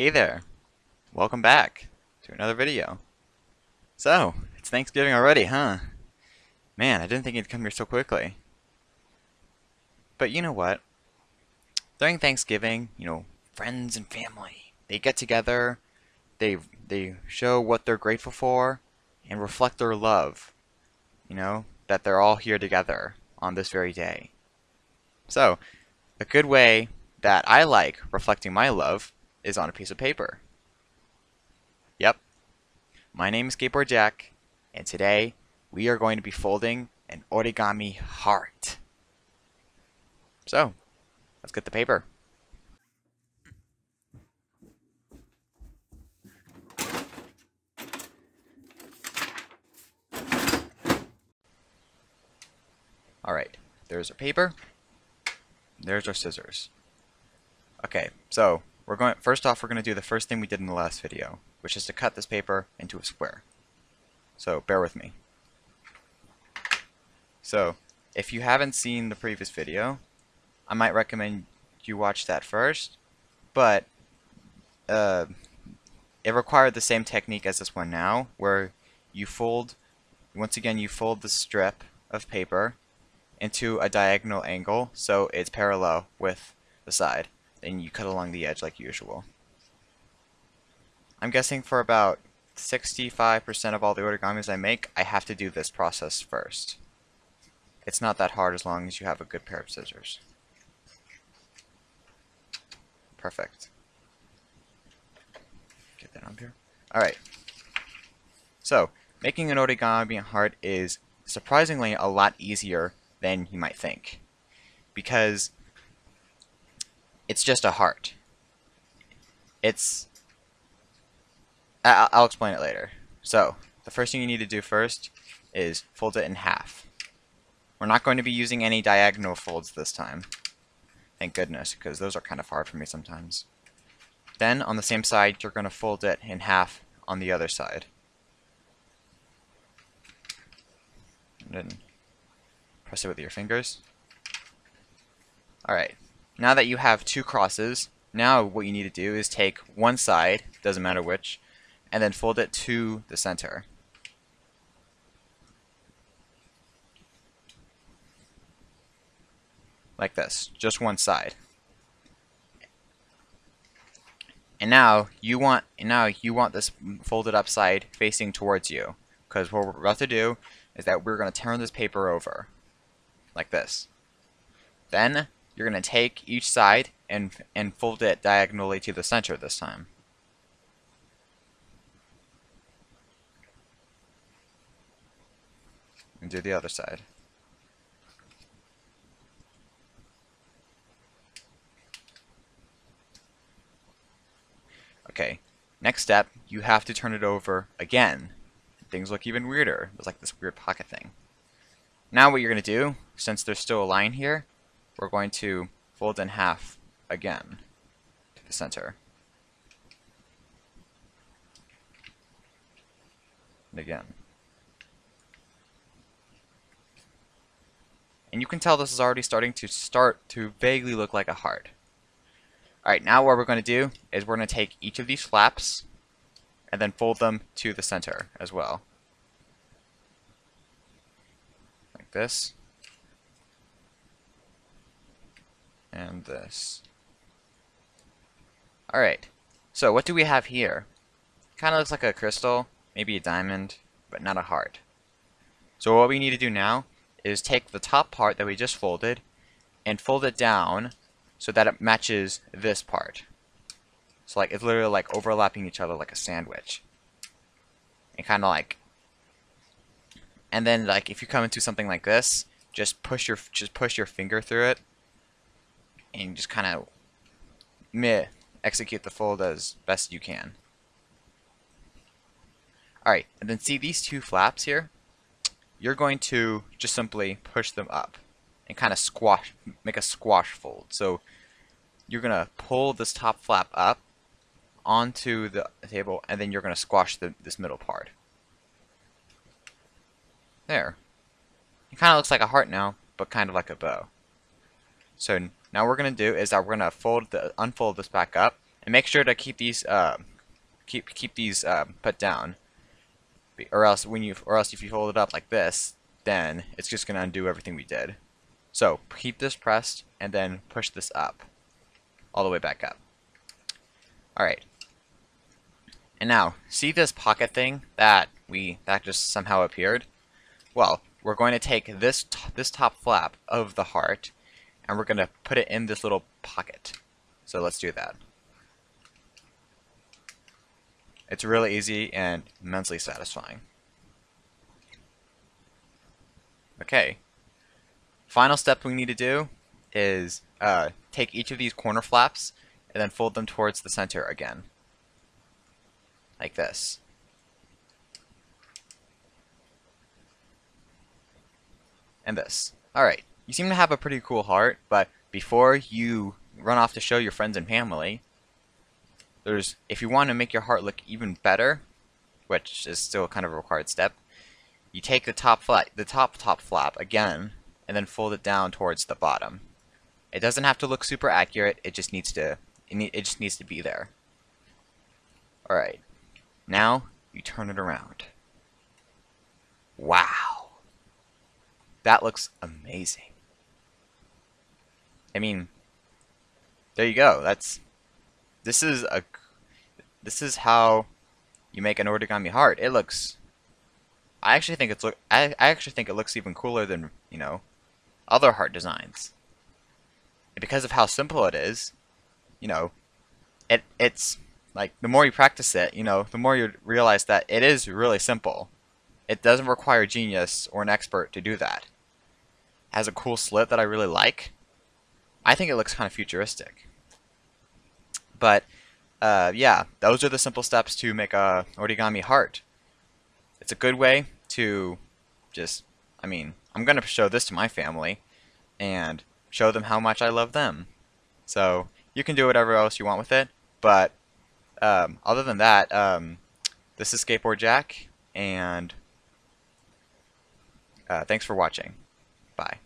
Hey there, welcome back to another video. So, it's Thanksgiving already, huh? Man, I didn't think it'd come here so quickly. But you know what? During Thanksgiving, friends and family, they get together, they show what they're grateful for, and reflect their love, that they're all here together on this very day. So, a good way that I like reflecting my love is on a piece of paper. Yep, my name is Skateboard Jack, and today we are going to be folding an origami heart. So, let's get the paper. Alright, there's our paper, there's our scissors. Okay, so first off we're going to do the first thing we did in the last video, which is to cut this paper into a square. So, bear with me. So, if you haven't seen the previous video, I might recommend you watch that first, but it required the same technique as this one now, where you fold the strip of paper into a diagonal angle so it's parallel with the side. Then you cut along the edge like usual. I'm guessing for about 65% of all the origamis I make, I have to do this process first. It's not that hard as long as you have a good pair of scissors. Perfect. Get that on here. Alright. So, making an origami heart is surprisingly a lot easier than you might think, because it's just a heart. I'll explain it later. So, the first thing you need to do first is fold it in half. We're not going to be using any diagonal folds this time. Thank goodness, because those are kind of hard for me sometimes. Then, on the same side, you're going to fold it in half on the other side. And then press it with your fingers. Alright, now that you have two crosses, now what you need to do is take one side, doesn't matter which, and then fold it to the center. Like this, just one side. And now you want this folded up side facing towards you, because what we're about to do is that we're going to turn this paper over like this. Then you're going to take each side and fold it diagonally to the center this time. And do the other side. Okay, next step, you have to turn it over again. Things look even weirder. There's like this weird pocket thing. Now what you're going to do, since there's still a line here, we're going to fold in half again to the center. And again. And you can tell this is already starting to vaguely look like a heart. Alright, now what we're going to do is we're going to take each of these flaps and then fold them to the center as well. Like this. And this. Alright, so what do we have here? Kind of looks like a crystal, maybe a diamond, but not a heart. So what we need to do now is take the top part that we just folded and fold it down so that it matches this part. So like it's literally like overlapping each other like a sandwich. And kind of like, and then like if you come into something like this, just push your finger through it and just kind of execute the fold as best you can. Alright, and then see these two flaps here? You're going to just simply push them up and kind of make a squash fold. So you're going to pull this top flap up onto the table, and then you're going to squash this middle part. There. It kind of looks like a heart now, but kind of like a bow. So now what we're going to do is that we're going to unfold this back up And make sure to keep these keep these put down, or else if you hold it up like this, then it's just gonna undo everything we did. So keep this pressed and then push this up, all the way back up. All right. And now, see this pocket thing that just somehow appeared? Well, we're going to take this top flap of the heart, and we're going to put it in this little pocket. So let's do that. It's really easy and immensely satisfying. Okay. Final step we need to do is take each of these corner flaps and then fold them towards the center again. Like this. And this. Alright, you seem to have a pretty cool heart, but before you run off to show your friends and family, if you want to make your heart look even better, which is still kind of a required step, you take the top flap again, and then fold it down towards the bottom. It doesn't have to look super accurate, it just needs to be there. Alright. Now, you turn it around. Wow! That looks amazing. I mean, there you go. This is how you make an origami heart. It looks. I actually think it looks even cooler than, you know, other heart designs. And because of how simple it is, you know, it's like, the more you practice it, you know, the more you realize that it is really simple. It doesn't require genius or an expert to do that. It has a cool slit that I really like. I think it looks kind of futuristic. But, yeah, those are the simple steps to make a origami heart. It's a good way to just, I mean, I'm going to show this to my family and show them how much I love them. So, you can do whatever else you want with it, but other than that, this is Skateboard Jack, and thanks for watching. Bye.